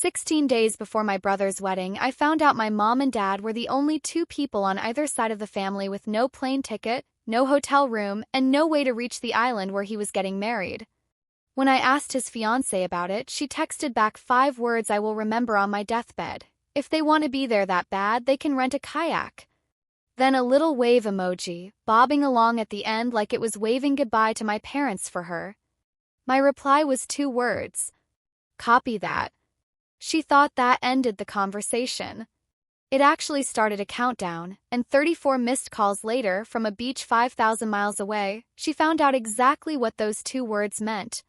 16 days before my brother's wedding, I found out my mom and dad were the only two people on either side of the family with no plane ticket, no hotel room, and no way to reach the island where he was getting married. When I asked his fiancée about it, she texted back 5 words I will remember on my deathbed. If they want to be there that bad, they can rent a kayak. Then a little wave emoji, bobbing along at the end like it was waving goodbye to my parents for her. My reply was 2 words. Copy that. She thought that ended the conversation. It actually started a countdown, and 34 missed calls later, from a beach 5,000 miles away, she found out exactly what those 2 words meant.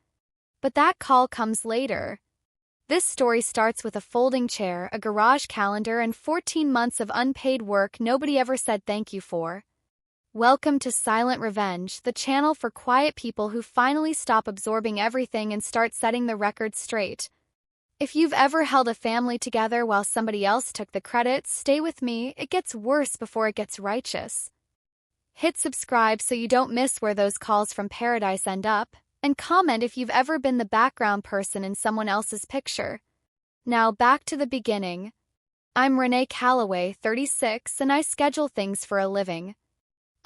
But that call comes later. This story starts with a folding chair, a garage calendar, and 14 months of unpaid work nobody ever said thank you for. Welcome to Silent Revenge, the channel for quiet people who finally stop absorbing everything and start setting the record straight. If you've ever held a family together while somebody else took the credit, stay with me, it gets worse before it gets righteous. Hit subscribe so you don't miss where those calls from paradise end up, and comment if you've ever been the background person in someone else's picture. Now back to the beginning. I'm Renee Calloway, 36, and I schedule things for a living.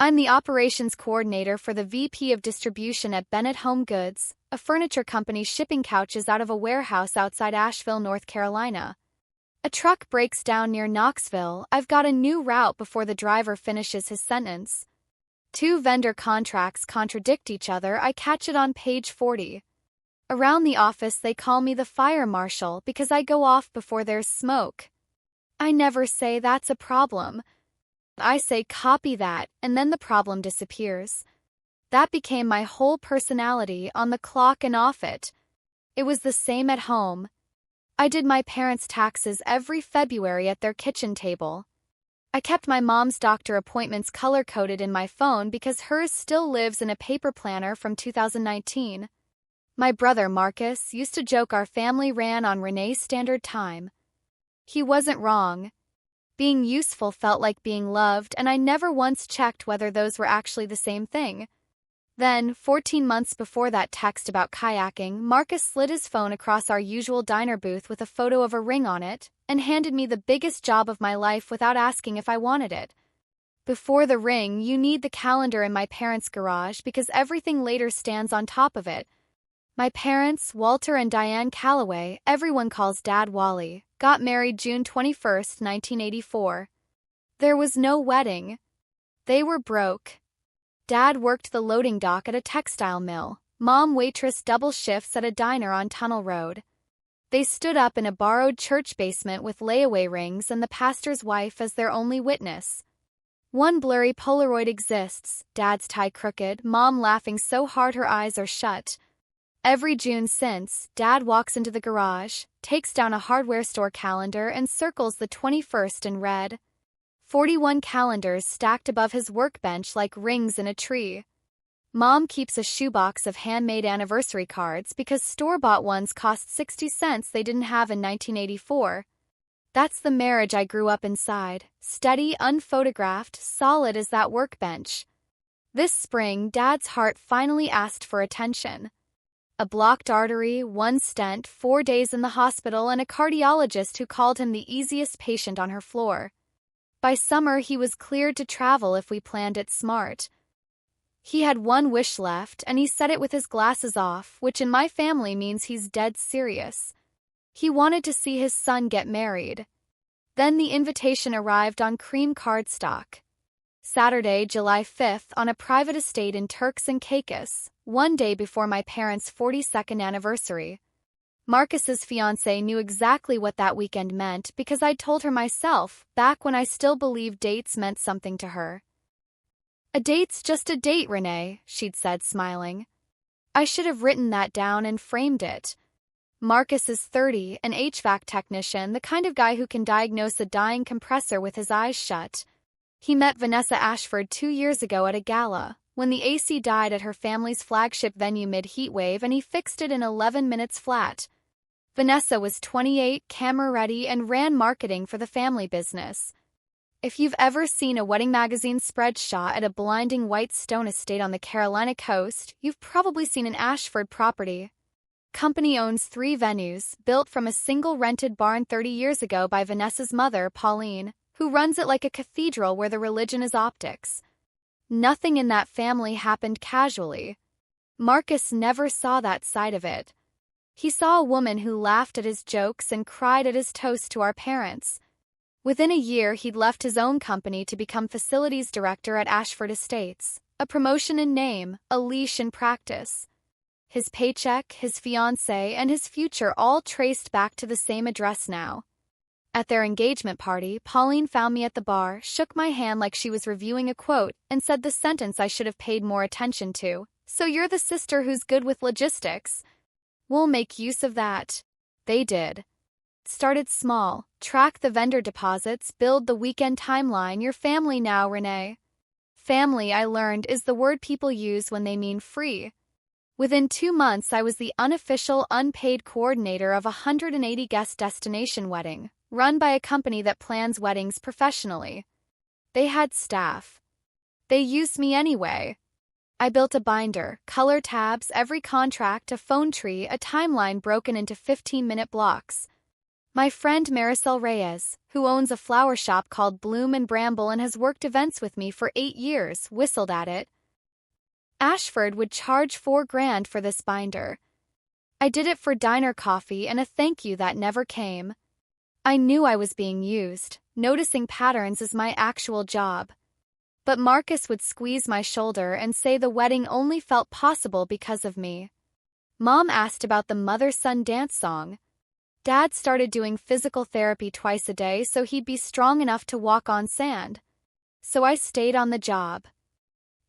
I'm the operations coordinator for the VP of distribution at Bennett Home Goods, a furniture company shipping couches out of a warehouse outside Asheville, North Carolina. A truck breaks down near Knoxville. I've got a new route before the driver finishes his sentence. 2 vendor contracts contradict each other. I catch it on page 40. Around the office they call me the fire marshal because I go off before there's smoke. I never say that's a problem. I say copy that, and then the problem disappears. That became my whole personality, on the clock and off it. It was the same at home. I did my parents' taxes every February at their kitchen table. I kept my mom's doctor appointments color-coded in my phone because hers still lives in a paper planner from 2019. My brother Marcus used to joke our family ran on Renee's Standard Time. He wasn't wrong. Being useful felt like being loved, and I never once checked whether those were actually the same thing. Then, 14 months before that text about kayaking, Marcus slid his phone across our usual diner booth with a photo of a ring on it, and handed me the biggest job of my life without asking if I wanted it. Before the ring, you need the calendar in my parents' garage because everything later stands on top of it. My parents, Walter and Diane Calloway, everyone calls Dad Wally, got married June 21, 1984. There was no wedding. They were broke. Dad worked the loading dock at a textile mill. Mom waitressed double shifts at a diner on Tunnel Road. They stood up in a borrowed church basement with layaway rings and the pastor's wife as their only witness. One blurry Polaroid exists, Dad's tie crooked, Mom laughing so hard her eyes are shut. Every June since, Dad walks into the garage, takes down a hardware store calendar and circles the 21st in red. 41 calendars stacked above his workbench like rings in a tree. Mom keeps a shoebox of handmade anniversary cards because store-bought ones cost 60 cents they didn't have in 1984. That's the marriage I grew up inside, steady, unphotographed, solid as that workbench. This spring, Dad's heart finally asked for attention. A blocked artery, 1 stent, 4 days in the hospital, and a cardiologist who called him the easiest patient on her floor. By summer, he was cleared to travel if we planned it smart. He had one wish left, and he said it with his glasses off, which in my family means he's dead serious. He wanted to see his son get married. Then the invitation arrived on cream cardstock. Saturday, July 5th, on a private estate in Turks and Caicos, 1 day before my parents' 42nd anniversary. Marcus's fiancée knew exactly what that weekend meant because I'd told her myself, back when I still believed dates meant something to her. A date's just a date, Renee, she'd said, smiling. I should have written that down and framed it. Marcus is 30, an HVAC technician, the kind of guy who can diagnose a dying compressor with his eyes shut. He met Vanessa Ashford 2 years ago at a gala, when the AC died at her family's flagship venue mid-heatwave, and he fixed it in 11 minutes flat. Vanessa was 28, camera-ready, and ran marketing for the family business. If you've ever seen a wedding magazine spreadshot at a blinding white stone estate on the Carolina coast, you've probably seen an Ashford property. company owns 3 venues, built from a single rented barn 30 years ago by Vanessa's mother, Pauline, who runs it like a cathedral where the religion is optics. Nothing in that family happened casually. Marcus never saw that side of it. He saw a woman who laughed at his jokes and cried at his toast to our parents. Within a year, he'd left his own company to become facilities director at Ashford Estates, a promotion in name, a leash in practice. His paycheck, his fiancée, and his future all traced back to the same address now. At their engagement party, Pauline found me at the bar, shook my hand like she was reviewing a quote, and said the sentence I should have paid more attention to. "So you're the sister who's good with logistics? We'll make use of that." They did. Started small, track the vendor deposits, build the weekend timeline. Your family now, Renee. Family, I learned, is the word people use when they mean free. Within 2 months, I was the unofficial, unpaid coordinator of a 180-guest destination wedding, run by a company that plans weddings professionally. They had staff. They used me anyway. I built a binder, color tabs, every contract, a phone tree, a timeline broken into 15-minute blocks. My friend Maricel Reyes, who owns a flower shop called Bloom and Bramble and has worked events with me for 8 years, whistled at it. Ashford would charge $4,000 for this binder. I did it for diner coffee and a thank you that never came. I knew I was being used. Noticing patterns is my actual job. But Marcus would squeeze my shoulder and say the wedding only felt possible because of me. Mom asked about the mother-son dance song. Dad started doing physical therapy twice a day so he'd be strong enough to walk on sand. So I stayed on the job.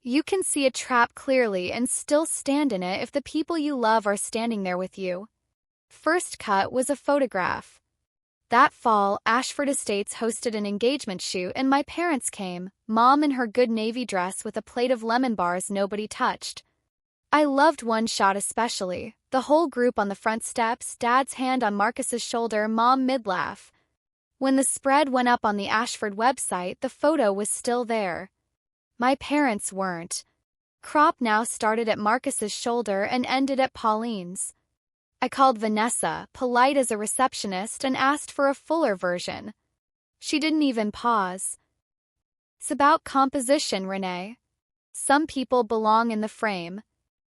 You can see a trap clearly and still stand in it if the people you love are standing there with you. First cut was a photograph. That fall, Ashford Estates hosted an engagement shoot and my parents came, Mom in her good navy dress with a plate of lemon bars nobody touched. I loved one shot especially, the whole group on the front steps, Dad's hand on Marcus's shoulder, Mom mid-laugh. When the spread went up on the Ashford website, the photo was still there. My parents weren't. Crop now started at Marcus's shoulder and ended at Pauline's. I called Vanessa, polite as a receptionist, and asked for a fuller version. She didn't even pause. It's about composition, Renee. Some people belong in the frame.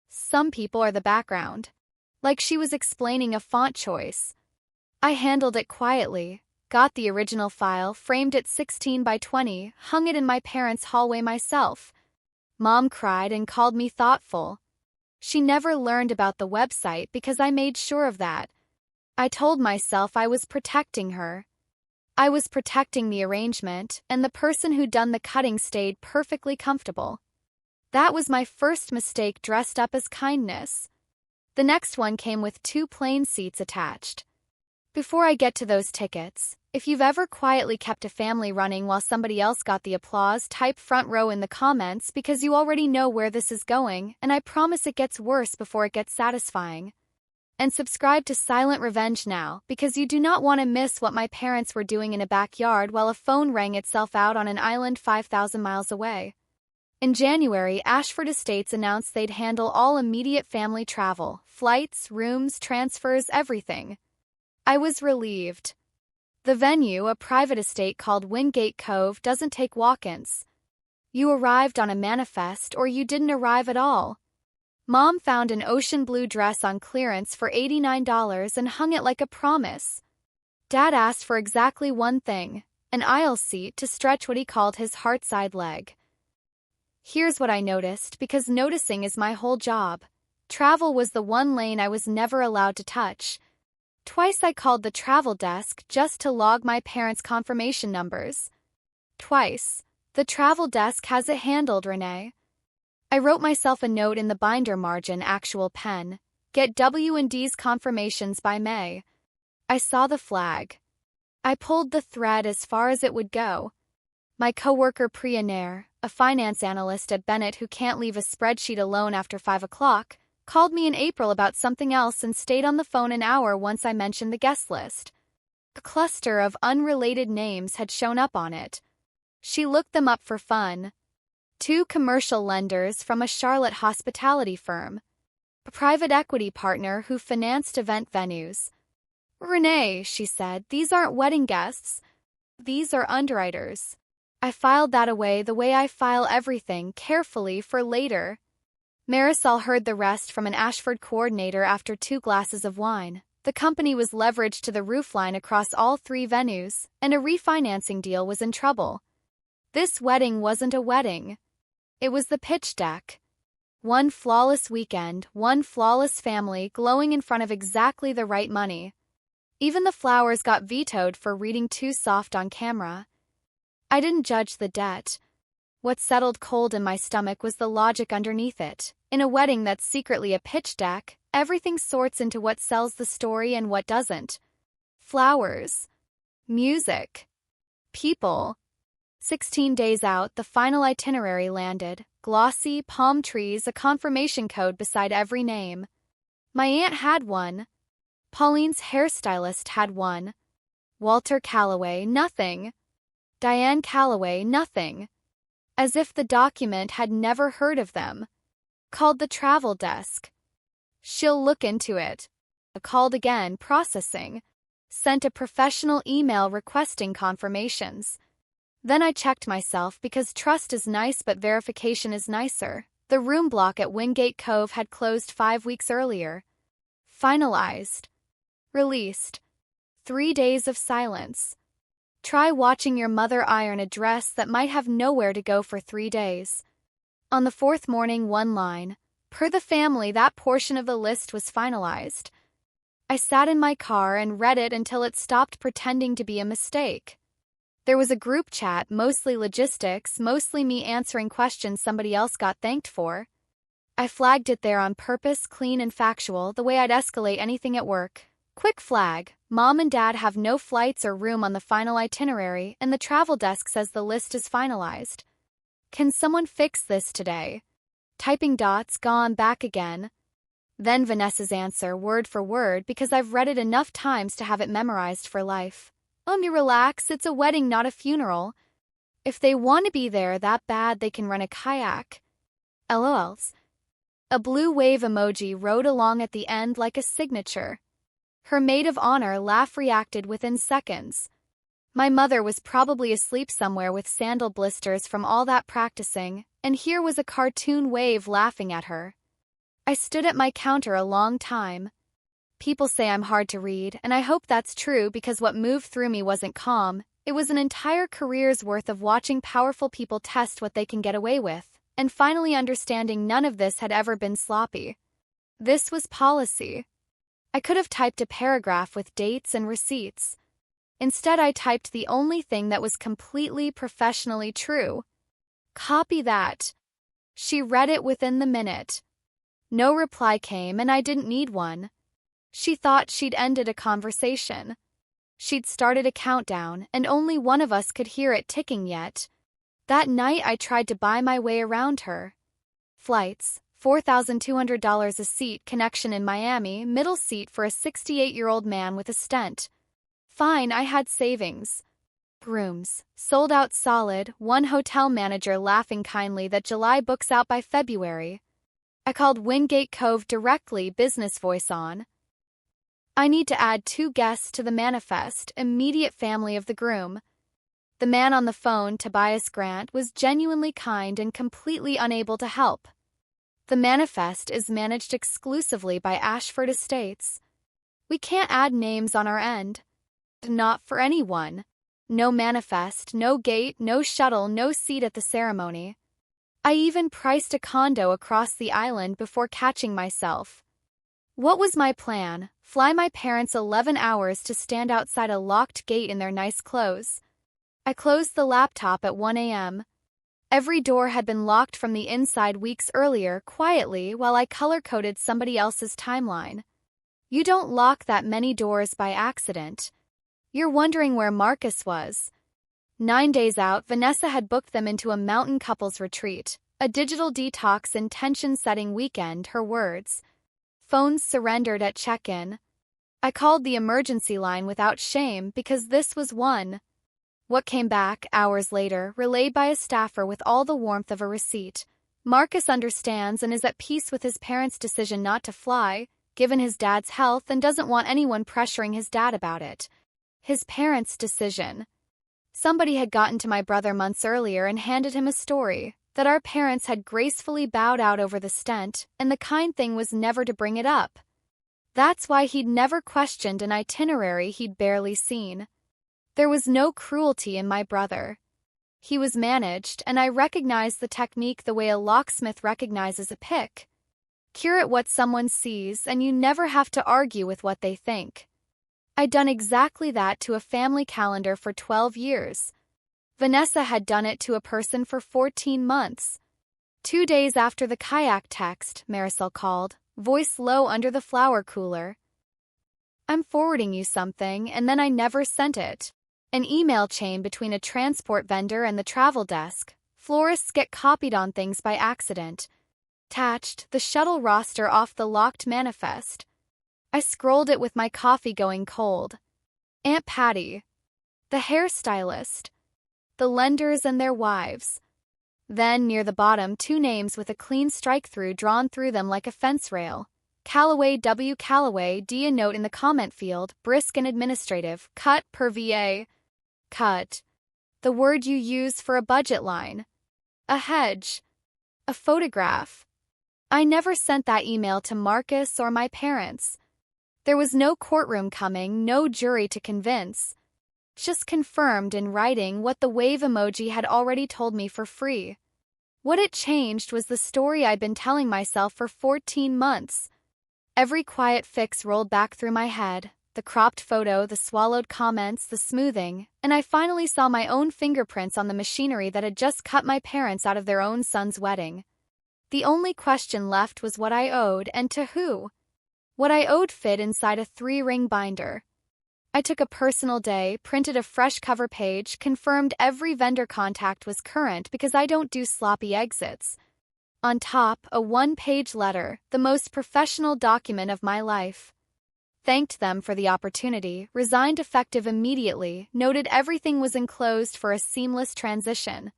Some people are the background. Like she was explaining a font choice. I handled it quietly, got the original file, framed it 16 by 20, hung it in my parents' hallway myself. Mom cried and called me thoughtful. She never learned about the website because I made sure of that. I told myself I was protecting her. I was protecting the arrangement, and the person who'd done the cutting stayed perfectly comfortable. That was my first mistake dressed up as kindness. The next one came with 2 plain seats attached. Before I get to those tickets, if you've ever quietly kept a family running while somebody else got the applause, type front row in the comments because you already know where this is going, and I promise it gets worse before it gets satisfying. And subscribe to Silent Revenge now because you do not want to miss what my parents were doing in a backyard while a phone rang itself out on an island 5,000 miles away. In January, Ashford Estates announced they'd handle all immediate family travel, flights, rooms, transfers, everything. I was relieved. The venue, a private estate called Wingate Cove, doesn't take walk-ins. You arrived on a manifest or you didn't arrive at all. Mom found an ocean blue dress on clearance for $89 and hung it like a promise. Dad asked for exactly one thing, an aisle seat to stretch what he called his heart-side leg. Here's what I noticed, because noticing is my whole job. Travel was the one lane I was never allowed to touch. Twice I called the travel desk just to log my parents' confirmation numbers. Twice. The travel desk has it handled, Renee. I wrote myself a note in the binder margin, actual pen. Get W&D's confirmations by May. I saw the flag. I pulled the thread as far as it would go. My coworker Priya Nair, a finance analyst at Bennett who can't leave a spreadsheet alone after 5 o'clock, called me in April about something else and stayed on the phone an hour once I mentioned the guest list. A cluster of unrelated names had shown up on it. She looked them up for fun. 2 commercial lenders from a Charlotte hospitality firm. a private equity partner who financed event venues. "Renee," she said, "these aren't wedding guests. These are underwriters." I filed that away the way I file everything, carefully for later. Marisol heard the rest from an Ashford coordinator after 2 glasses of wine. The company was leveraged to the roofline across all 3 venues, and a refinancing deal was in trouble. This wedding wasn't a wedding. It was the pitch deck. One flawless weekend, one flawless family glowing in front of exactly the right money. Even the flowers got vetoed for reading too soft on camera. I didn't judge the debt. What settled cold in my stomach was the logic underneath it. In a wedding that's secretly a pitch deck, everything sorts into what sells the story and what doesn't. Flowers. Music. People. 16 days out, the final itinerary landed. Glossy, palm trees, a confirmation code beside every name. My aunt had one. Pauline's hairstylist had one. Walter Calloway, nothing. Diane Calloway, nothing. As if the document had never heard of them. Called the travel desk. "She'll look into it." Called again, processing. Sent a professional email requesting confirmations. Then I checked myself because trust is nice but verification is nicer. The room block at Wingate Cove had closed 5 weeks earlier. Finalized. Released. 3 days of silence. Try watching your mother iron a dress that might have nowhere to go for 3 days. On the 4th morning, one line. Per the family, that portion of the list was finalized. I sat in my car and read it until it stopped pretending to be a mistake. There was a group chat, mostly logistics, mostly me answering questions somebody else got thanked for. I flagged it there on purpose, clean and factual, the way I'd escalate anything at work. Quick flag. Mom and Dad have no flights or room on the final itinerary, and the travel desk says the list is finalized. Can someone fix this today? Typing dots, gone, back again. Then Vanessa's answer, word for word, because I've read it enough times to have it memorized for life. You relax, it's a wedding, not a funeral. If they want to be there that bad, they can rent a kayak. LOLs. A blue wave emoji rode along at the end like a signature. Her maid of honor laugh reacted within seconds. My mother was probably asleep somewhere with sandal blisters from all that practicing, and here was a cartoon wave laughing at her. I stood at my counter a long time. People say I'm hard to read, and I hope that's true because what moved through me wasn't calm. It was an entire career's worth of watching powerful people test what they can get away with, and finally understanding none of this had ever been sloppy. This was policy. I could have typed a paragraph with dates and receipts. Instead, I typed the only thing that was completely professionally true. Copy that. She read it within the minute. No reply came, and I didn't need one. She thought she'd ended a conversation. She'd started a countdown, and only one of us could hear it ticking yet. That night, I tried to buy my way around her. Flights. $4,200 a seat, connection in Miami, middle seat for a 68-year-old man with a stent. Fine, I had savings. Rooms. Sold out solid, one hotel manager laughing kindly that July books out by February. I called Wingate Cove directly, business voice on. I need to add 2 guests to the manifest, immediate family of the groom. The man on the phone, Tobias Grant, was genuinely kind and completely unable to help. The manifest is managed exclusively by Ashford Estates. We can't add names on our end. Not for anyone. No manifest, no gate, no shuttle, no seat at the ceremony. I even priced a condo across the island before catching myself. What was my plan? Fly my parents 11 hours to stand outside a locked gate in their nice clothes. I closed the laptop at 1 a.m. Every door had been locked from the inside weeks earlier, quietly, while I color-coded somebody else's timeline. You don't lock that many doors by accident. You're wondering where Marcus was. 9 days out, Vanessa had booked them into a mountain couples retreat, a digital detox and tension-setting weekend, her words. Phones surrendered at check-in. I called the emergency line without shame because this was one. What came back, hours later, relayed by a staffer with all the warmth of a receipt. Marcus understands and is at peace with his parents' decision not to fly, given his dad's health, and doesn't want anyone pressuring his dad about it. His parents' decision. Somebody had gotten to my brother months earlier and handed him a story that our parents had gracefully bowed out over the stent, and the kind thing was never to bring it up. That's why he'd never questioned an itinerary he'd barely seen. There was no cruelty in my brother. He was managed, and I recognized the technique the way a locksmith recognizes a pick. Curate what someone sees, and you never have to argue with what they think. I'd done exactly that to a family calendar for 12 years. Vanessa had done it to a person for 14 months. 2 days after the kayak text, Marisol called, voice low under the flower cooler. I'm forwarding you something, and then I never sent it. An email chain between a transport vendor and the travel desk. Florists get copied on things by accident. Attached, the shuttle roster off the locked manifest. I scrolled it with my coffee going cold. Aunt Patty. The hairstylist. The lenders and their wives. Then, near the bottom, 2 names with a clean strike-through drawn through them like a fence rail. Callaway W. Callaway D. A note in the comment field, brisk and administrative, cut per VA. Cut. The word you use for a budget line. A hedge. A photograph. I never sent that email to Marcus or my parents. There was no courtroom coming, no jury to convince. Just confirmed in writing what the wave emoji had already told me for free. What it changed was the story I'd been telling myself for 14 months. Every quiet fix rolled back through my head, the cropped photo, the swallowed comments, the smoothing, and I finally saw my own fingerprints on the machinery that had just cut my parents out of their own son's wedding. The only question left was what I owed and to who. What I owed fit inside a 3-ring binder. I took a personal day, printed a fresh cover page, confirmed every vendor contact was current because I don't do sloppy exits. On top, a 1-page letter, the most professional document of my life. Thanked them for the opportunity, resigned effective immediately, noted everything was enclosed for a seamless transition.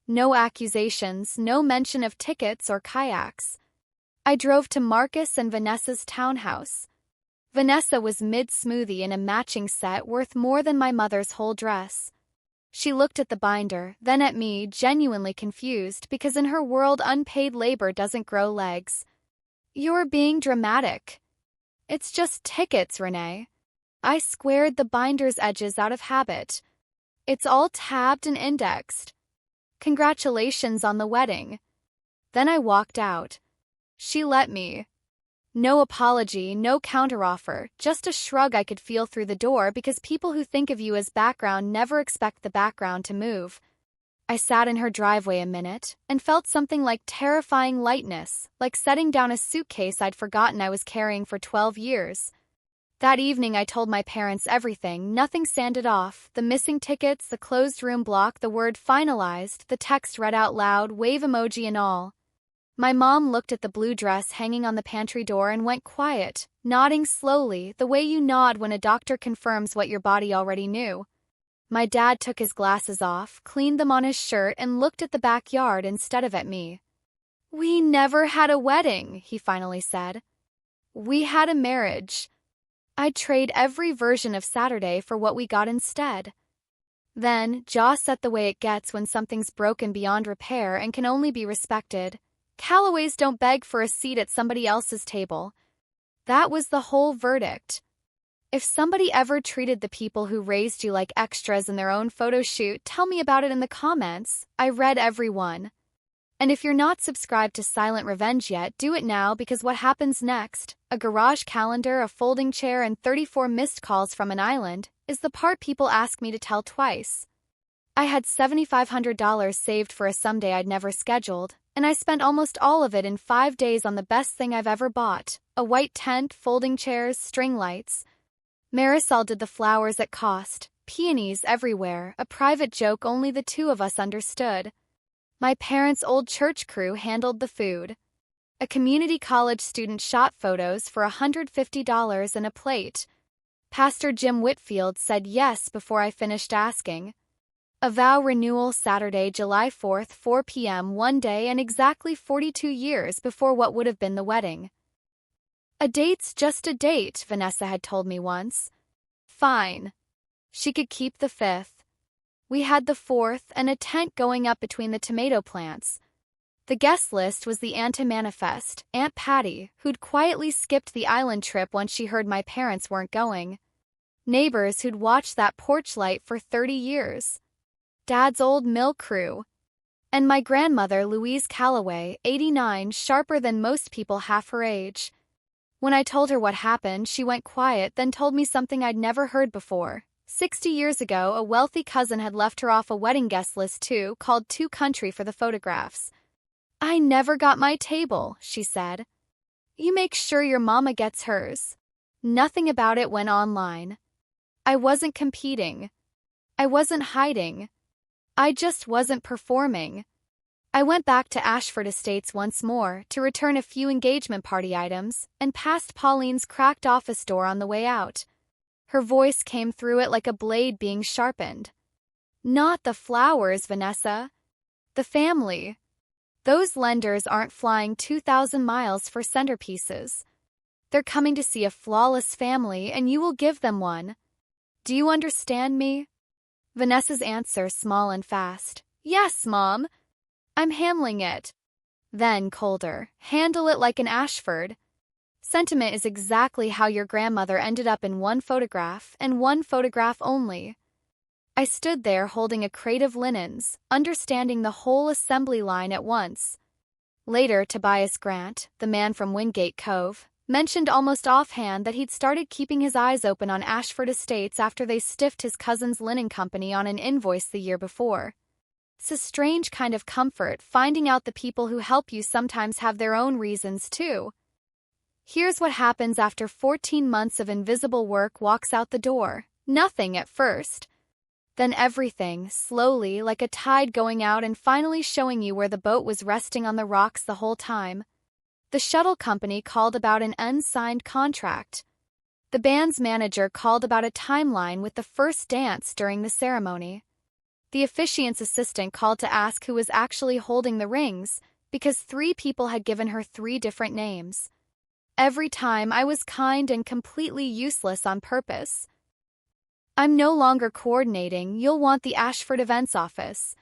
No accusations, no mention of tickets or kayaks. I drove to Marcus and Vanessa's townhouse. Vanessa was mid-smoothie in a matching set worth more than my mother's whole dress. She looked at the binder, then at me, genuinely confused because in her world unpaid labor doesn't grow legs. You're being dramatic. It's just tickets, Renee. I squared the binder's edges out of habit. It's all tabbed and indexed. Congratulations on the wedding. Then I walked out. She let me. No apology, no counteroffer, just a shrug I could feel through the door because people who think of you as background never expect the background to move. I sat in her driveway a minute and felt something like terrifying lightness, like setting down a suitcase I'd forgotten I was carrying for 12 years. That evening I told my parents everything, nothing sanded off, the missing tickets, the closed room block, the word finalized, the text read out loud, wave emoji and all. My mom looked at the blue dress hanging on the pantry door and went quiet, nodding slowly, the way you nod when a doctor confirms what your body already knew. My dad took his glasses off, cleaned them on his shirt, and looked at the backyard instead of at me. We never had a wedding, he finally said. We had a marriage. I'd trade every version of Saturday for what we got instead. Then, jaw set the way it gets when something's broken beyond repair and can only be respected. Callaways don't beg for a seat at somebody else's table. That was the whole verdict. If somebody ever treated the people who raised you like extras in their own photo shoot, tell me about it in the comments. I read every one. And if you're not subscribed to Silent Revenge yet, do it now because what happens next, a garage calendar, a folding chair, and 34 missed calls from an island, is the part people ask me to tell twice. I had $7,500 saved for a someday I'd never scheduled, and I spent almost all of it in 5 days on the best thing I've ever bought, a white tent, folding chairs, string lights. Marisol did the flowers at cost, peonies everywhere, a private joke only the two of us understood. My parents' old church crew handled the food. A community college student shot photos for $150 and a plate. Pastor Jim Whitfield said yes before I finished asking. A vow renewal Saturday, July 4th, 4 p.m. one day and exactly 42 years before what would have been the wedding. A date's just a date, Vanessa had told me once. Fine. She could keep the 5th. We had the 4th and a tent going up between the tomato plants. The guest list was the Auntie Manifest, Aunt Patty, who'd quietly skipped the island trip once she heard my parents weren't going. Neighbors who'd watched that porch light for 30 years. Dad's old mill crew. And my grandmother, Louise Calloway, 89, sharper than most people half her age. When I told her what happened, she went quiet, then told me something I'd never heard before. 60 years ago, a wealthy cousin had left her off a wedding guest list too, called Too Country for the photographs. I never got my table, she said. You make sure your mama gets hers. Nothing about it went online. I wasn't competing. I wasn't hiding. I just wasn't performing. I went back to Ashford Estates once more to return a few engagement party items and passed Pauline's cracked office door on the way out. Her voice came through it like a blade being sharpened. Not the flowers, Vanessa. The family. Those lenders aren't flying 2,000 miles for centerpieces. They're coming to see a flawless family and you will give them one. Do you understand me? Vanessa's answer small and fast. Yes, Mom. I'm handling it. Then, colder, handle it like an Ashford. Sentiment is exactly how your grandmother ended up in one photograph, and one photograph only. I stood there holding a crate of linens, understanding the whole assembly line at once. Later, Tobias Grant, the man from Wingate Cove, mentioned almost offhand that he'd started keeping his eyes open on Ashford Estates after they stiffed his cousin's linen company on an invoice the year before. It's a strange kind of comfort, finding out the people who help you sometimes have their own reasons, too. Here's what happens after 14 months of invisible work walks out the door. Nothing at first. Then everything, slowly, like a tide going out and finally showing you where the boat was resting on the rocks the whole time. The shuttle company called about an unsigned contract. The band's manager called about a timeline with the first dance during the ceremony. The officiant's assistant called to ask who was actually holding the rings, because 3 people had given her 3 different names. Every time I was kind and completely useless on purpose. I'm no longer coordinating, you'll want the Ashford events office.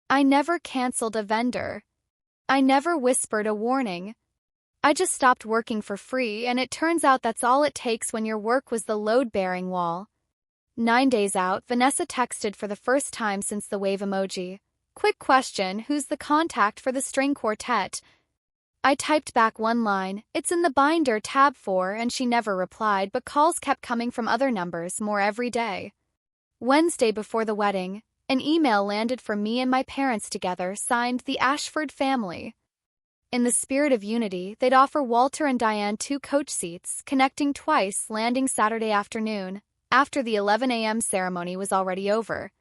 I never canceled a vendor. I never whispered a warning. I just stopped working for free, and it turns out that's all it takes when your work was the load-bearing wall. 9 days out, Vanessa texted for the first time since the wave emoji. Quick question, who's the contact for the string quartet? I typed back one line, it's in the binder, tab 4, and she never replied, but calls kept coming from other numbers, more every day. Wednesday before the wedding, an email landed from me and my parents together, signed the Ashford family. In the spirit of unity, they'd offer Walter and Diane 2 coach seats, connecting twice, landing Saturday afternoon, after the 11 a.m. ceremony was already over.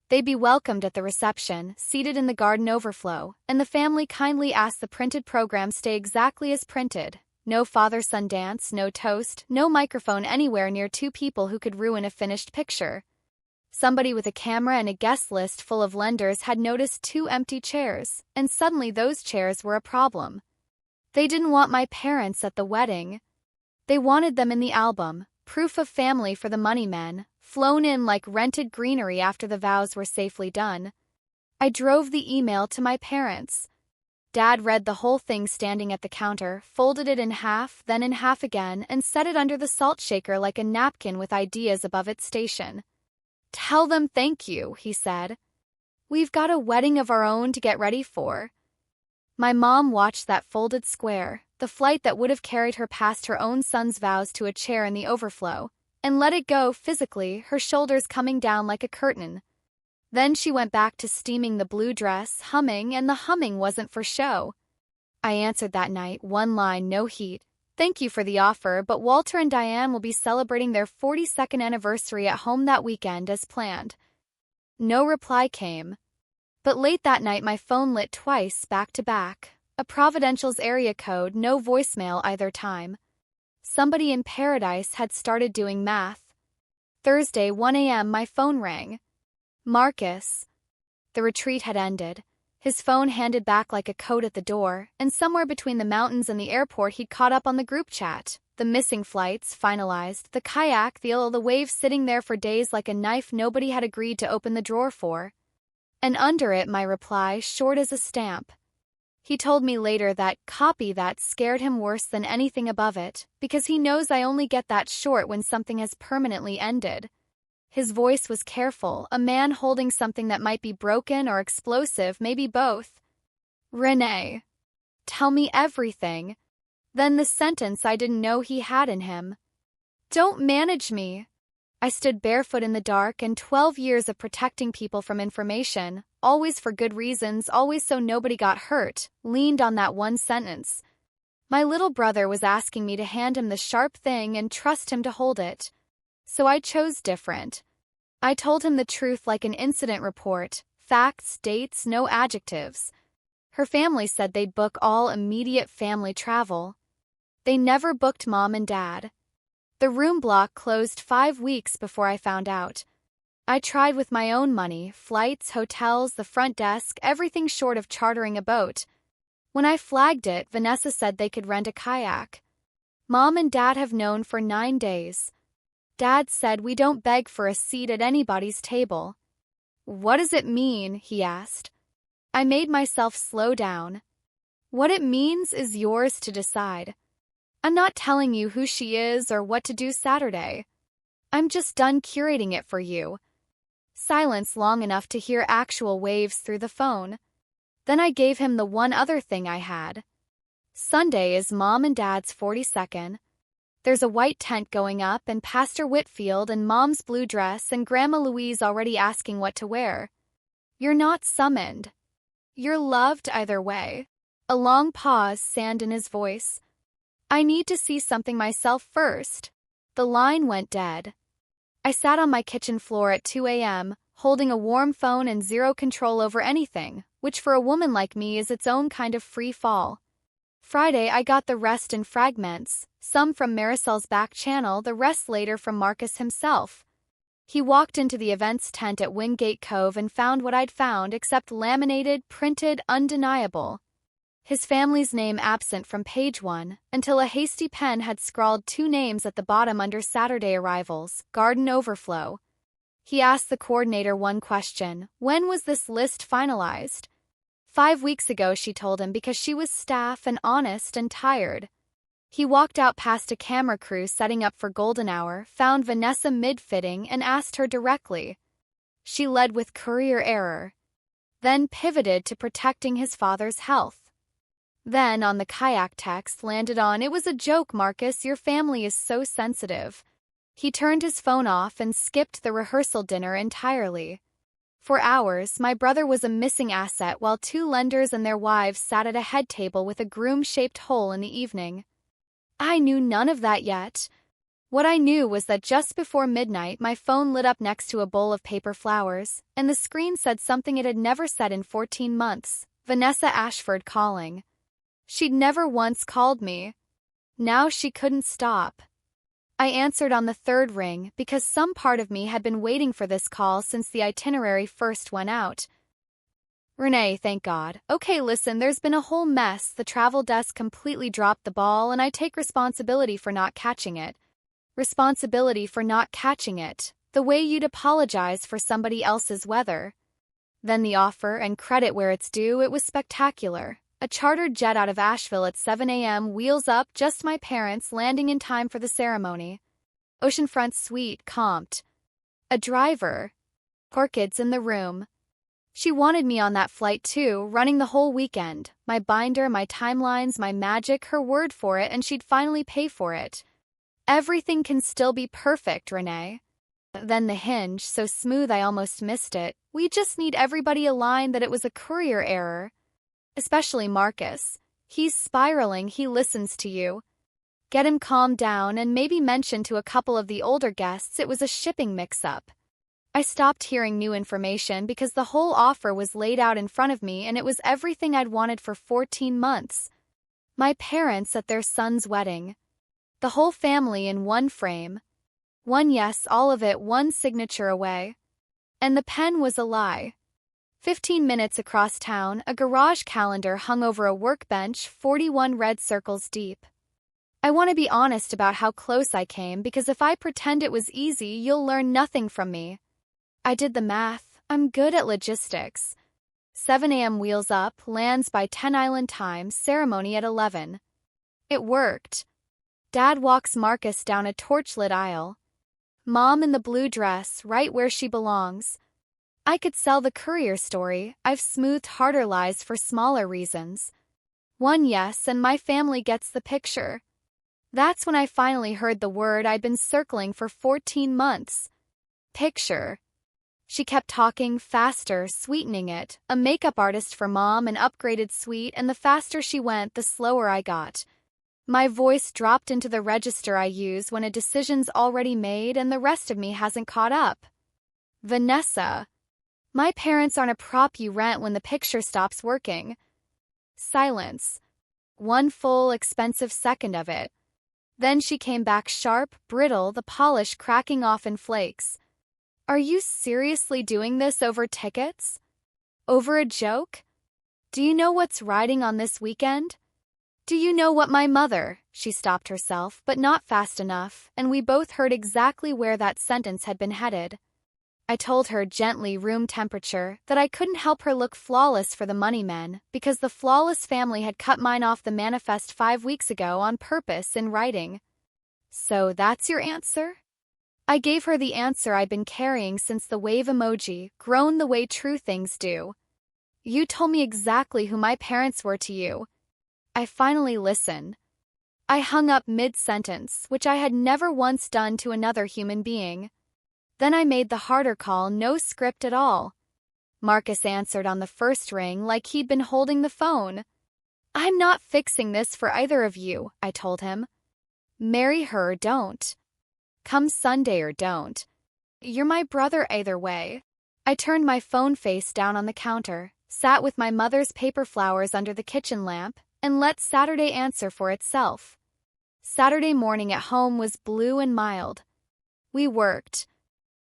They'd be welcomed at the reception, seated in the garden overflow, and the family kindly asked the printed program stay exactly as printed. No father-son dance, no toast, no microphone anywhere near 2 people who could ruin a finished picture. Somebody with a camera and a guest list full of lenders had noticed 2 empty chairs, and suddenly those chairs were a problem. They didn't want my parents at the wedding. They wanted them in the album, proof of family for the money men, flown in like rented greenery after the vows were safely done. I drove the email to my parents. Dad read the whole thing standing at the counter, folded it in half, then in half again, and set it under the salt shaker like a napkin with ideas above its station. Tell them thank you, he said. We've got a wedding of our own to get ready for. My mom watched that folded square, the flight that would have carried her past her own son's vows to a chair in the overflow, and let it go physically, her shoulders coming down like a curtain. Then she went back to steaming the blue dress, humming, and the humming wasn't for show. I answered that night, one line, no heat. Thank you for the offer, but Walter and Diane will be celebrating their 42nd anniversary at home that weekend as planned. No reply came. But late that night my phone lit twice, back to back. A Providential's area code, no voicemail either time. Somebody in paradise had started doing math. Thursday, 1 a.m. my phone rang. Marcus. The retreat had ended. His phone handed back like a coat at the door, and somewhere between the mountains and the airport he'd caught up on the group chat. The missing flights, finalized, the kayak, the waves sitting there for days like a knife nobody had agreed to open the drawer for. And under it my reply, short as a stamp. He told me later that copy that scared him worse than anything above it, because he knows I only get that short when something has permanently ended. His voice was careful, a man holding something that might be broken or explosive, maybe both. Renee. Tell me everything. Then the sentence I didn't know he had in him. Don't manage me. I stood barefoot in the dark, and 12 years of protecting people from information, always for good reasons, always so nobody got hurt, leaned on that one sentence. My little brother was asking me to hand him the sharp thing and trust him to hold it. So I chose different. I told him the truth like an incident report, facts, dates, no adjectives. Her family said they'd book all immediate family travel. They never booked Mom and Dad. The room block closed 5 weeks before I found out. I tried with my own money, flights, hotels, the front desk, everything short of chartering a boat. When I flagged it, Vanessa said they could rent a kayak. Mom and Dad have known for 9 days. Dad said we don't beg for a seat at anybody's table. What does it mean? He asked. I made myself slow down. What it means is yours to decide. I'm not telling you who she is or what to do Saturday. I'm just done curating it for you. Silence long enough to hear actual waves through the phone. Then I gave him the one other thing I had. Sunday is Mom and Dad's 42nd. There's a white tent going up, and Pastor Whitfield and Mom's blue dress and Grandma Louise already asking what to wear. You're not summoned. You're loved either way. A long pause, sand in his voice. I need to see something myself first. The line went dead. I sat on my kitchen floor at 2 a.m., holding a warm phone and zero control over anything, which for a woman like me is its own kind of free fall. Friday I got the rest in fragments, some from Marisol's back channel, the rest later from Marcus himself. He walked into the events tent at Wingate Cove and found what I'd found, except laminated, printed, undeniable. His family's name absent from page 1, until a hasty pen had scrawled 2 names at the bottom under Saturday arrivals, Garden Overflow. He asked the coordinator one question: when was this list finalized? 5 weeks ago, she told him, because she was staff and honest and tired. He walked out past a camera crew setting up for golden hour, found Vanessa mid-fitting, and asked her directly. She led with courier error. Then pivoted to protecting his father's health. Then, on the kayak text, landed on, "It was a joke, Marcus, your family is so sensitive." He turned his phone off and skipped the rehearsal dinner entirely. For hours, my brother was a missing asset while 2 lenders and their wives sat at a head table with a groom-shaped hole in the evening. I knew none of that yet. What I knew was that just before midnight, my phone lit up next to a bowl of paper flowers, and the screen said something it had never said in 14 months, Vanessa Ashford calling. She'd never once called me. Now she couldn't stop. I answered on the 3rd ring because some part of me had been waiting for this call since the itinerary first went out. Renee, thank God. Okay, listen, there's been a whole mess. The travel desk completely dropped the ball, and I take responsibility for not catching it. Responsibility for not catching it, the way you'd apologize for somebody else's weather. Then the offer, and credit where it's due, it was spectacular. A chartered jet out of Asheville at 7 a.m., wheels up, just my parents, landing in time for the ceremony. Oceanfront suite, comped. A driver. Orchids in the room. She wanted me on that flight too, running the whole weekend. My binder, my timelines, my magic, her word for it, and she'd finally pay for it. Everything can still be perfect, Renee. Then the hinge, so smooth I almost missed it. We just need everybody aligned that it was a courier error. Especially Marcus. He's spiraling, he listens to you. Get him calmed down and maybe mention to a couple of the older guests it was a shipping mix-up. I stopped hearing new information because the whole offer was laid out in front of me and it was everything I'd wanted for 14 months. My parents at their son's wedding. The whole family in one frame. One yes, all of it, one signature away. And the pen was a lie. 15 minutes across town, a garage calendar hung over a workbench 41 red circles deep. I want to be honest about how close I came because if I pretend it was easy, you'll learn nothing from me. I did the math. I'm good at logistics. 7 a.m. wheels up, lands by 10 island time, ceremony at 11. It worked. Dad walks Marcus down a torchlit aisle. Mom in the blue dress, right where she belongs. I could sell the courier story. I've smoothed harder lies for smaller reasons. One yes, and my family gets the picture. That's when I finally heard the word I'd been circling for 14 months. Picture. She kept talking faster, sweetening it. A makeup artist for Mom, an upgraded suite, and the faster she went, the slower I got. My voice dropped into the register I use when a decision's already made and the rest of me hasn't caught up. Vanessa. My parents aren't a prop you rent when the picture stops working. Silence. One full, expensive second of it. Then she came back sharp, brittle, the polish cracking off in flakes. Are you seriously doing this over tickets? Over a joke? Do you know what's riding on this weekend? Do you know what my mother? She stopped herself, but not fast enough, and we both heard exactly where that sentence had been headed. I told her gently, room temperature, that I couldn't help her look flawless for the money men, because the flawless family had cut mine off the manifest 5 weeks ago on purpose in writing. So that's your answer? I gave her the answer I'd been carrying since the wave emoji, grown the way true things do. You told me exactly who my parents were to you. I finally listened. I hung up mid-sentence, which I had never once done to another human being. Then I made the harder call, no script at all. Marcus answered on the first ring like he'd been holding the phone. I'm not fixing this for either of you, I told him. Marry her or don't. Come Sunday or don't. You're my brother either way. I turned my phone face down on the counter, sat with my mother's paper flowers under the kitchen lamp, and let Saturday answer for itself. Saturday morning at home was blue and mild. We worked.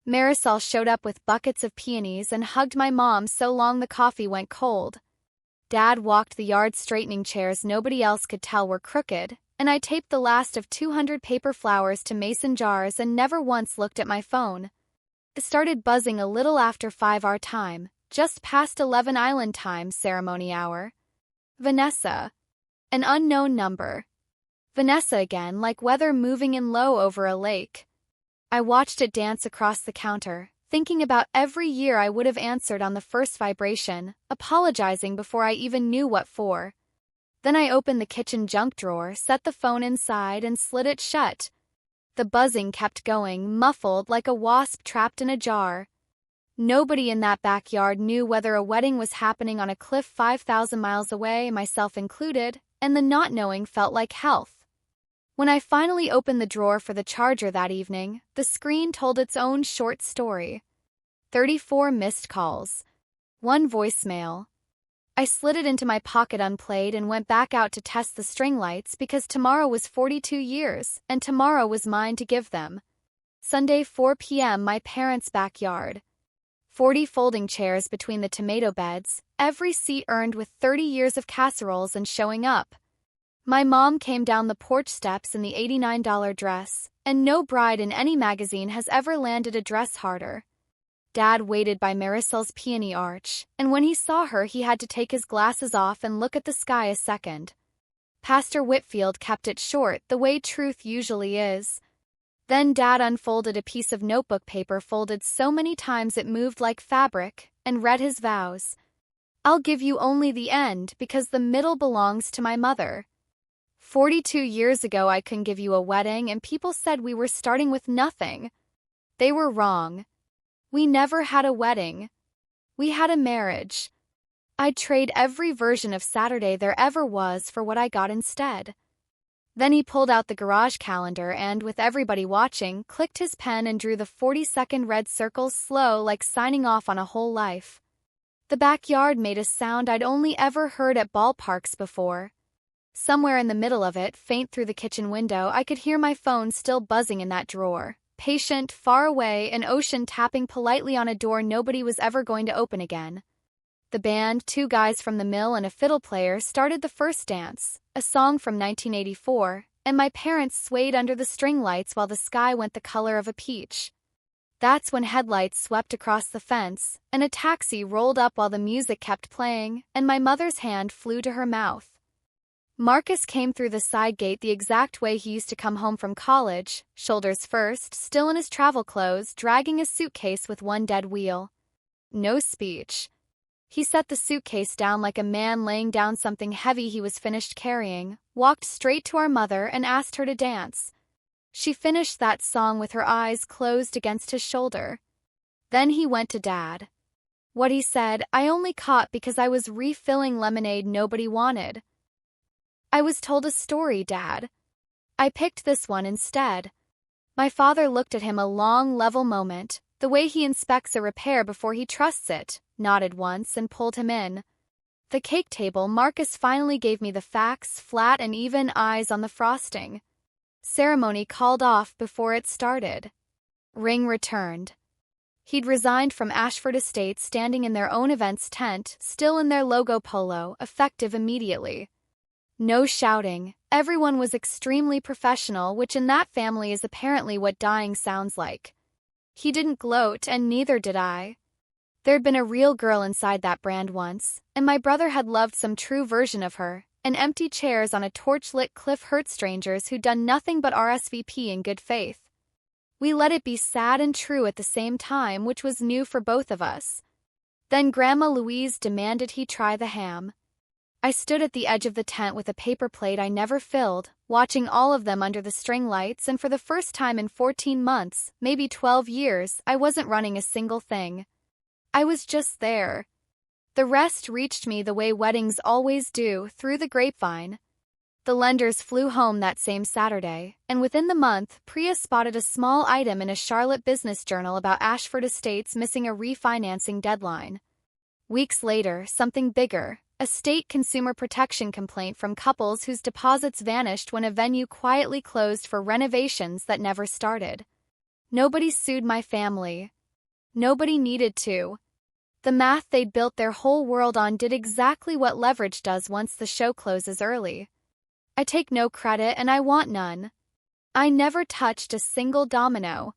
Marisol showed up with buckets of peonies and hugged my mom so long the coffee went cold. Dad walked the yard straightening chairs nobody else could tell were crooked, and I taped the last of 200 paper flowers to mason jars and never once looked at my phone. It started buzzing a little after 5 our time, just past 11 island time, ceremony hour. Vanessa. An unknown number. Vanessa again, like weather moving in low over a lake. I watched it dance across the counter, thinking about every year I would have answered on the first vibration, apologizing before I even knew what for. Then I opened the kitchen junk drawer, set the phone inside, and slid it shut. The buzzing kept going, muffled like a wasp trapped in a jar. Nobody in that backyard knew whether a wedding was happening on a cliff 5,000 miles away, myself included, and the not knowing felt like health. When I finally opened the drawer for the charger that evening, the screen told its own short story. 34 missed calls. 1 voicemail. I slid it into my pocket unplayed and went back out to test the string lights because tomorrow was 42 years, and tomorrow was mine to give them. Sunday 4 p.m. my parents' backyard. 40 folding chairs between the tomato beds, every seat earned with 30 years of casseroles and showing up. My mom came down the porch steps in the $89 dress, and no bride in any magazine has ever landed a dress harder. Dad waited by Marisol's peony arch, and when he saw her he had to take his glasses off and look at the sky a second. Pastor Whitfield kept it short, the way truth usually is. Then Dad unfolded a piece of notebook paper folded so many times it moved like fabric, and read his vows. I'll give you only the end because the middle belongs to my mother. 42 years ago I couldn't give you a wedding and people said we were starting with nothing. They were wrong. We never had a wedding. We had a marriage. I'd trade every version of Saturday there ever was for what I got instead. Then he pulled out the garage calendar and, with everybody watching, clicked his pen and drew the 40-second red circles slow like signing off on a whole life. The backyard made a sound I'd only ever heard at ballparks before. Somewhere in the middle of it, faint through the kitchen window, I could hear my phone still buzzing in that drawer. Patient, far away, an ocean tapping politely on a door nobody was ever going to open again. The band, two guys from the mill and a fiddle player, started the first dance, a song from 1984, and my parents swayed under the string lights while the sky went the color of a peach. That's when headlights swept across the fence, and a taxi rolled up while the music kept playing, and my mother's hand flew to her mouth. Marcus came through the side gate the exact way he used to come home from college, shoulders first, still in his travel clothes, dragging a suitcase with one dead wheel. No speech. He set the suitcase down like a man laying down something heavy he was finished carrying, walked straight to our mother and asked her to dance. She finished that song with her eyes closed against his shoulder. Then he went to Dad. What he said, I only caught because I was refilling lemonade nobody wanted. I was told a story, Dad. I picked this one instead. My father looked at him a long, level moment, the way he inspects a repair before he trusts it, nodded once and pulled him in. The cake table, Marcus finally gave me the facts, flat and even, eyes on the frosting. Ceremony called off before it started. Ring returned. He'd resigned from Ashford Estates, standing in their own events tent, still in their logo polo, effective immediately. No shouting, everyone was extremely professional, which in that family is apparently what dying sounds like. He didn't gloat, and neither did I. There'd been a real girl inside that brand once, and my brother had loved some true version of her, and empty chairs on a torch-lit cliff hurt strangers who'd done nothing but RSVP in good faith. We let it be sad and true at the same time, which was new for both of us. Then Grandma Louise demanded he try the ham. I stood at the edge of the tent with a paper plate I never filled, watching all of them under the string lights, and for the first time in 14 months, maybe 12 years, I wasn't running a single thing. I was just there. The rest reached me the way weddings always do, through the grapevine. The lenders flew home that same Saturday, and within the month, Priya spotted a small item in a Charlotte business journal about Ashford Estates missing a refinancing deadline. Weeks later, something bigger. A state consumer protection complaint from couples whose deposits vanished when a venue quietly closed for renovations that never started. Nobody sued my family. Nobody needed to. The math they'd built their whole world on did exactly what leverage does once the show closes early. I take no credit and I want none. I never touched a single domino.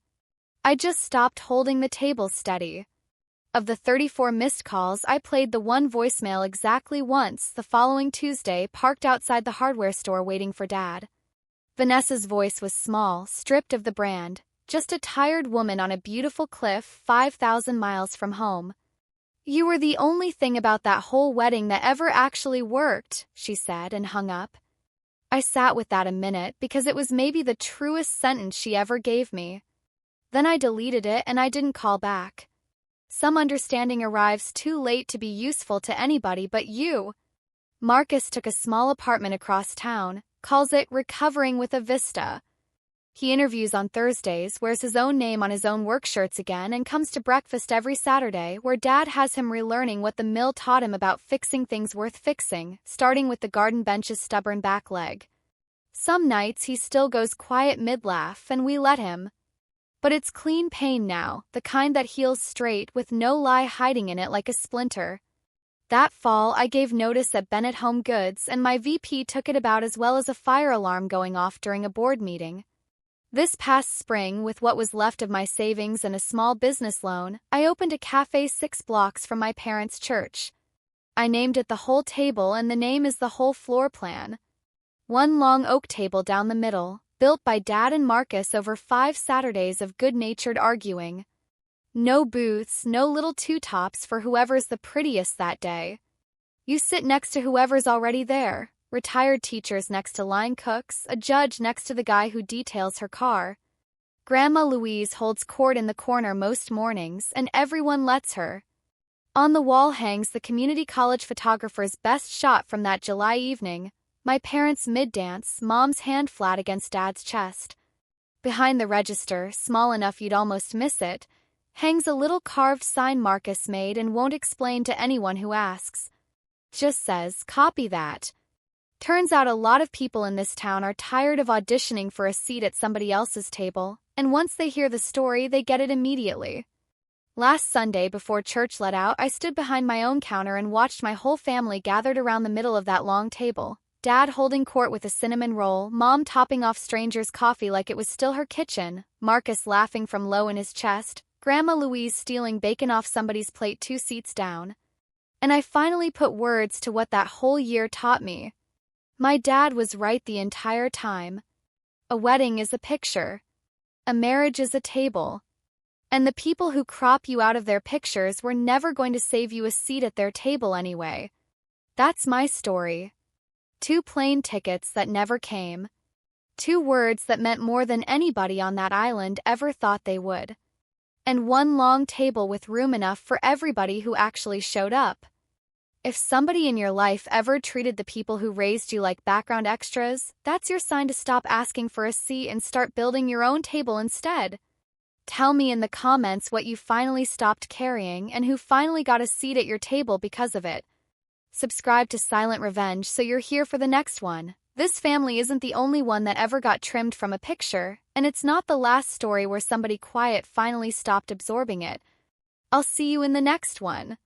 I just stopped holding the table steady. Of the 34 missed calls, I played the one voicemail exactly once the following Tuesday, parked outside the hardware store waiting for Dad. Vanessa's voice was small, stripped of the brand, just a tired woman on a beautiful cliff 5,000 miles from home. You were the only thing about that whole wedding that ever actually worked, she said and hung up. I sat with that a minute because it was maybe the truest sentence she ever gave me. Then I deleted it and I didn't call back. Some understanding arrives too late to be useful to anybody but you. Marcus took a small apartment across town, calls it Recovering with a Vista. He interviews on Thursdays, wears his own name on his own work shirts again, and comes to breakfast every Saturday, where Dad has him relearning what the mill taught him about fixing things worth fixing, starting with the garden bench's stubborn back leg. Some nights he still goes quiet mid-laugh, and we let him. But it's clean pain now, the kind that heals straight with no lie hiding in it like a splinter. That fall, I gave notice at Bennett Home Goods, and my VP took it about as well as a fire alarm going off during a board meeting. This past spring, with what was left of my savings and a small business loan, I opened a cafe 6 blocks from my parents' church. I named it the Whole Table, and the name is the whole floor plan. One long oak table down the middle, built by Dad and Marcus over 5 Saturdays of good-natured arguing. No booths, no little two-tops for whoever's the prettiest that day. You sit next to whoever's already there, retired teachers next to line cooks, a judge next to the guy who details her car. Grandma Louise holds court in the corner most mornings, and everyone lets her. On the wall hangs the community college photographer's best shot from that July evening, my parents' mid-dance, Mom's hand flat against Dad's chest. Behind the register, small enough you'd almost miss it, hangs a little carved sign Marcus made and won't explain to anyone who asks. Just says, "Copy that." Turns out a lot of people in this town are tired of auditioning for a seat at somebody else's table, and once they hear the story, they get it immediately. Last Sunday before church let out, I stood behind my own counter and watched my whole family gathered around the middle of that long table. Dad holding court with a cinnamon roll, Mom topping off strangers' coffee like it was still her kitchen, Marcus laughing from low in his chest, Grandma Louise stealing bacon off somebody's plate 2 seats down. And I finally put words to what that whole year taught me. My dad was right the entire time. A wedding is a picture. A marriage is a table. And the people who crop you out of their pictures were never going to save you a seat at their table anyway. That's my story. 2 plane tickets that never came. 2 words that meant more than anybody on that island ever thought they would. And 1 long table with room enough for everybody who actually showed up. If somebody in your life ever treated the people who raised you like background extras, that's your sign to stop asking for a seat and start building your own table instead. Tell me in the comments what you finally stopped carrying and who finally got a seat at your table because of it. Subscribe to Silent Revenge so you're here for the next one. This family isn't the only one that ever got trimmed from a picture, and it's not the last story where somebody quiet finally stopped absorbing it. I'll see you in the next one.